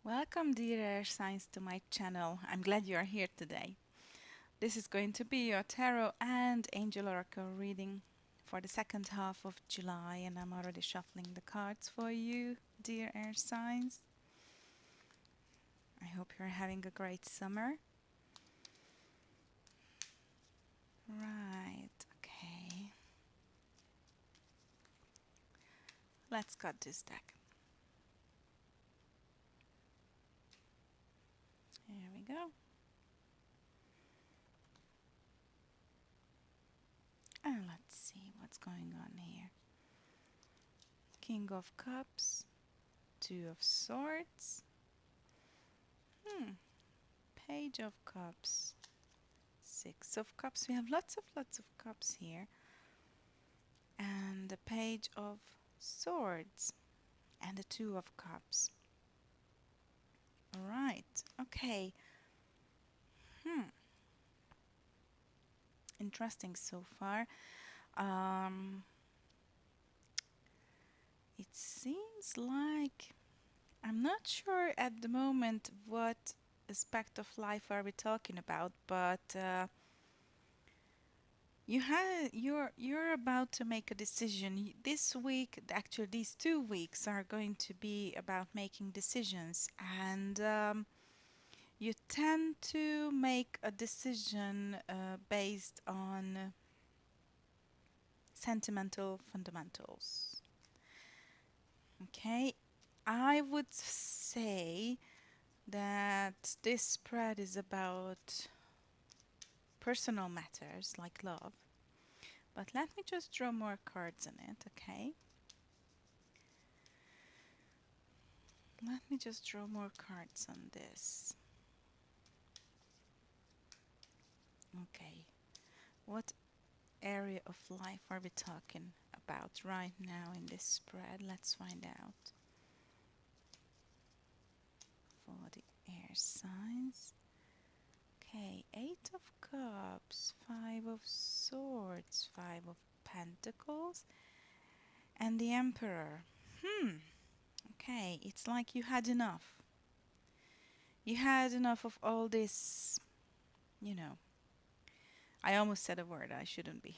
Welcome, dear air signs, to my channel. I'm glad you are here today. This is going to be your tarot and angel oracle reading for the second half of July, and I'm already shuffling the cards for you, dear air signs. I hope you're having a great summer. Right, okay. Let's cut this deck. Here we go. And let's see what's going on here. King of Cups, Two of Swords, Page of Cups, Six of Cups. We have lots of cups here. And the Page of Swords and the Two of Cups. All right. Okay. Interesting so far. Um, it seems like I'm not sure at the moment what aspect of life are we talking about, but you're about to make a decision. This week, actually, these 2 weeks are going to be about making decisions, and you tend to make a decision based on sentimental fundamentals. Okay, I would say that this spread is about personal matters like love. But let me just draw more cards on it, okay? Let me just draw more cards on this. Okay, what area of life are we talking about right now in this spread? Let's find out. For the air signs. Okay, Eight of Cups, Five of Swords, Five of Pentacles, and the Emperor. Okay, it's like you had enough. You had enough of all this, you know. I almost said a word I shouldn't be.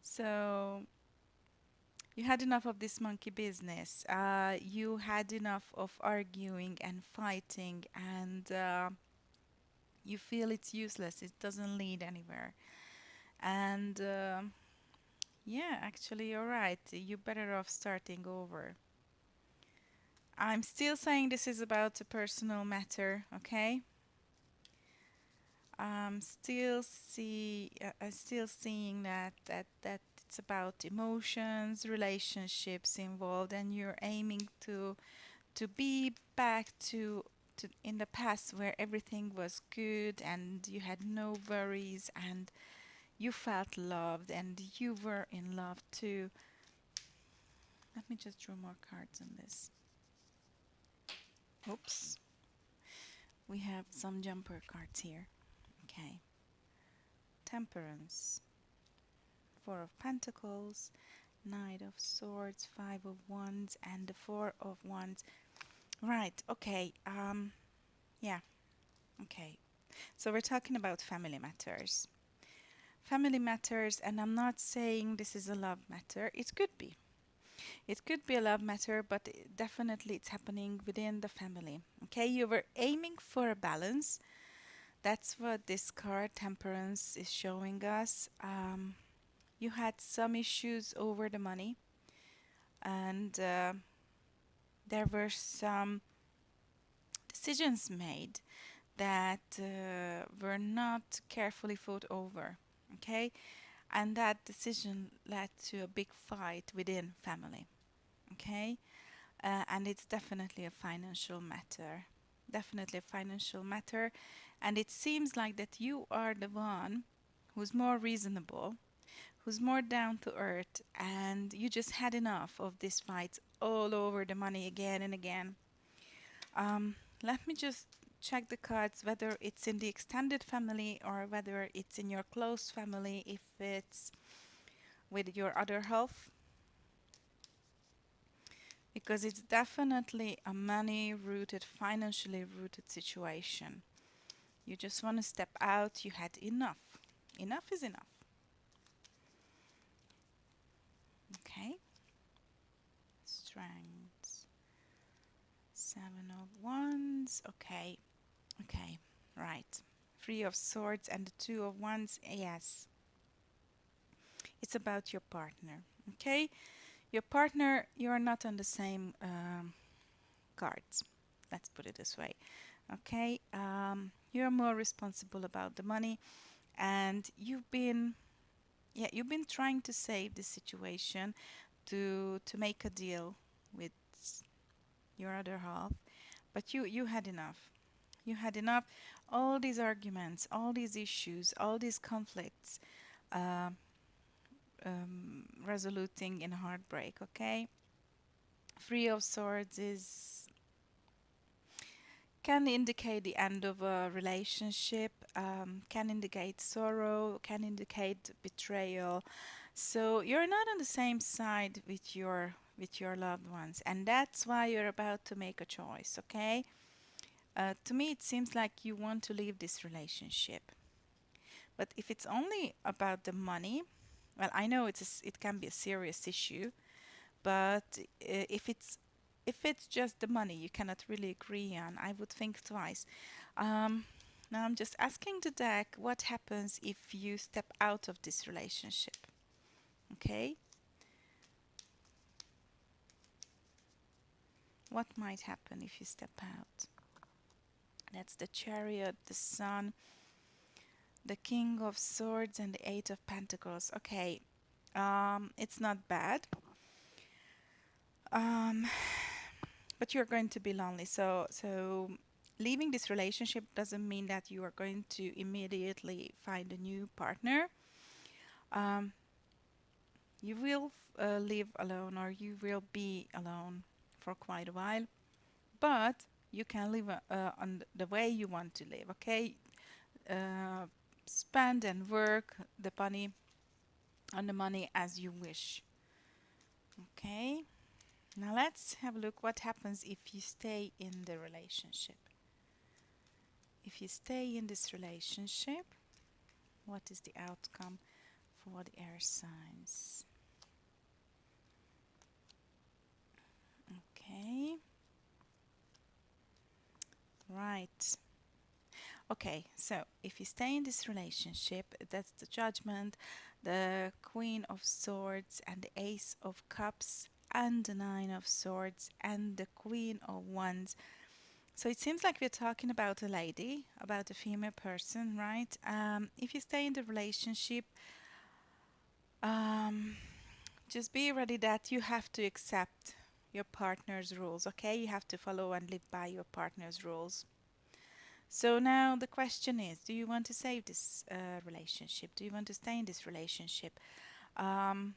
So, you had enough of this monkey business. You had enough of arguing and fighting, and you feel it's useless. It doesn't lead anywhere. And yeah, actually, you're right. You're better off starting over. I'm still saying this is about a personal matter, okay? I'm still seeing that it's about emotions, relationships involved, and you're aiming to be back to in the past where everything was good and you had no worries and you felt loved and you were in love too. Let me just draw more cards on this. Oops. We have some jumper cards here. Okay. Temperance. Four of Pentacles, Knight of Swords, Five of Wands, and the Four of Wands. Right, okay. Yeah, okay. So we're talking about family matters. Family matters, and I'm not saying this is a love matter. It could be. It could be a love matter, but definitely it's happening within the family. Okay, you were aiming for a balance. That's what this card, Temperance, is showing us. You had some issues over the money, and there were some decisions made that were not carefully thought over. Okay, and that decision led to a big fight within family. Okay, and it's definitely a financial matter. Definitely a financial matter, and it seems like that you are the one who's more reasonable, who's more down to earth, and you just had enough of this fight all over the money again and again. Let me just check the cards whether it's in the extended family or whether it's in your close family, if it's with your other half. because it's definitely a money rooted, financially rooted situation. You just want to step out. You had enough. Enough is enough. Okay. Strength. Seven of Wands. Okay. Okay. Right. Three of Swords and the Two of Wands. Yes. It's about your partner. Okay. Your partner, you are not on the same cards. Let's put it this way. Okay. You're more responsible about the money, and you've been trying to save the situation, to make a deal with your other half, but you had enough. You had enough. All these arguments, all these issues, all these conflicts, uh, resoluting in heartbreak. Okay. Three of Swords is can indicate the end of a relationship, can indicate sorrow, can indicate betrayal. So you're not on the same side with your loved ones, and that's why you're about to make a choice. Okay. To me, it seems like you want to leave this relationship. But if it's only about the money, well, I know it can be a serious issue, but if it's just the money you cannot really agree on, I would think twice. Um, Now I'm just asking the deck what happens if you step out of this relationship. Okay, what might happen if you step out? That's the Chariot, the Sun, the King of Swords, and the Eight of Pentacles. Okay, it's not bad. Um, but you're going to be lonely. So leaving this relationship doesn't mean that you are going to immediately find a new partner. Um, you will live alone, or you will be alone for quite a while, but you can live on the way you want to live. Okay, uh, spend and work the money on the money as you wish. Okay. Now let's have a look what happens if you stay in the relationship. If you stay in this relationship, what is the outcome for the air signs? Okay, right. Okay, so if you stay in this relationship, that's the Judgment, the Queen of Swords, and the Ace of Cups, and the Nine of Swords, and the Queen of Wands. So it seems like we're talking about a lady, about a female person, right? If you stay in the relationship, um, just be ready that you have to accept your partner's rules, okay? You have to follow and live by your partner's rules. So now the question is, do you want to save this relationship? Do you want to stay in this relationship? Um,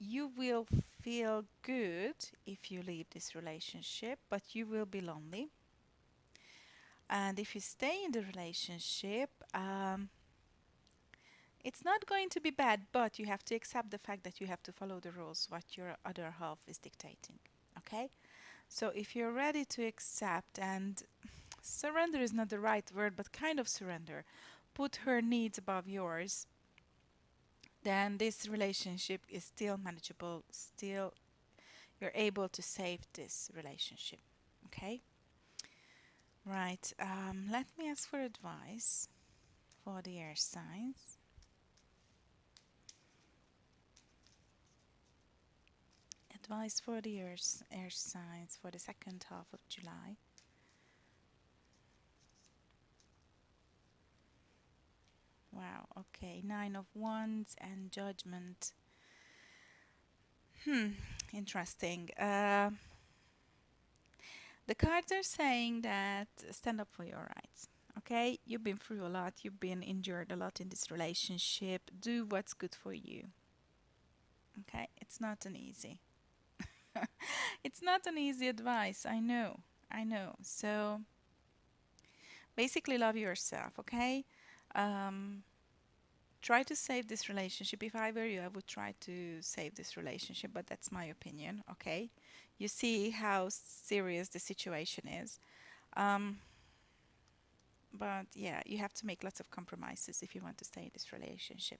you will feel good if you leave this relationship, but you will be lonely. And if you stay in the relationship, it's not going to be bad, but you have to accept the fact that you have to follow the rules, what your other half is dictating. Okay? So if you're ready to accept, and surrender is not the right word, but kind of surrender, put her needs above yours, then this relationship is still manageable, still you're able to save this relationship. Okay? Right. Let me ask for advice for the air signs. Advice for the air signs for the second half of July. Wow, okay. Nine of Wands and Judgment. Interesting. The cards are saying that stand up for your rights. Okay, you've been through a lot, you've been injured a lot in this relationship. Do what's good for you. Okay, it's not an easy. It's not an easy advice. I know. I know. So basically, love yourself. Okay. Um, try to save this relationship. If I were you, I would try to save this relationship, but that's my opinion, okay? You see how serious the situation is. Um, but yeah, you have to make lots of compromises if you want to stay in this relationship.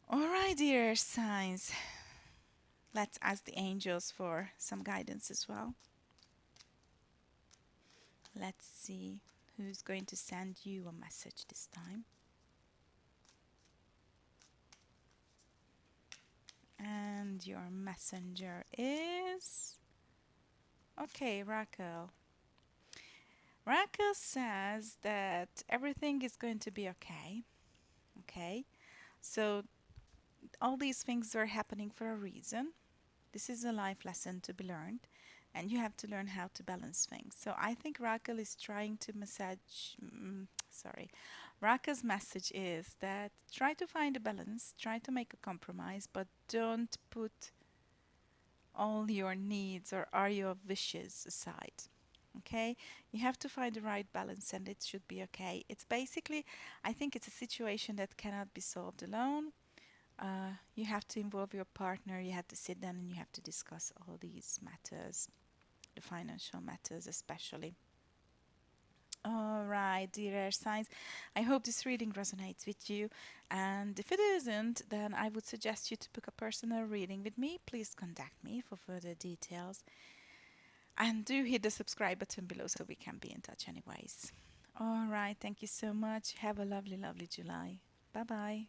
All right, dear signs. Let's ask the angels for some guidance as well. Let's see who's going to send you a message this time. And your messenger is. Okay, Raquel. Raquel says that everything is going to be okay. Okay. So all these things are happening for a reason. This is a life lesson to be learned, and you have to learn how to balance things. So I think Raquel is trying to sorry. Raquel's message is that try to find a balance, try to make a compromise, but don't put all your needs or all your wishes aside. Okay, you have to find the right balance and it should be okay. It's basically, I think it's a situation that cannot be solved alone. You have to involve your partner, you have to sit down and you have to discuss all these matters, the financial matters especially. All right, dear air signs, I hope this reading resonates with you. And if it isn't, then I would suggest you to book a personal reading with me. Please contact me for further details. And do hit the subscribe button below so we can be in touch, anyways. All right, thank you so much. Have a lovely, lovely July. Bye bye.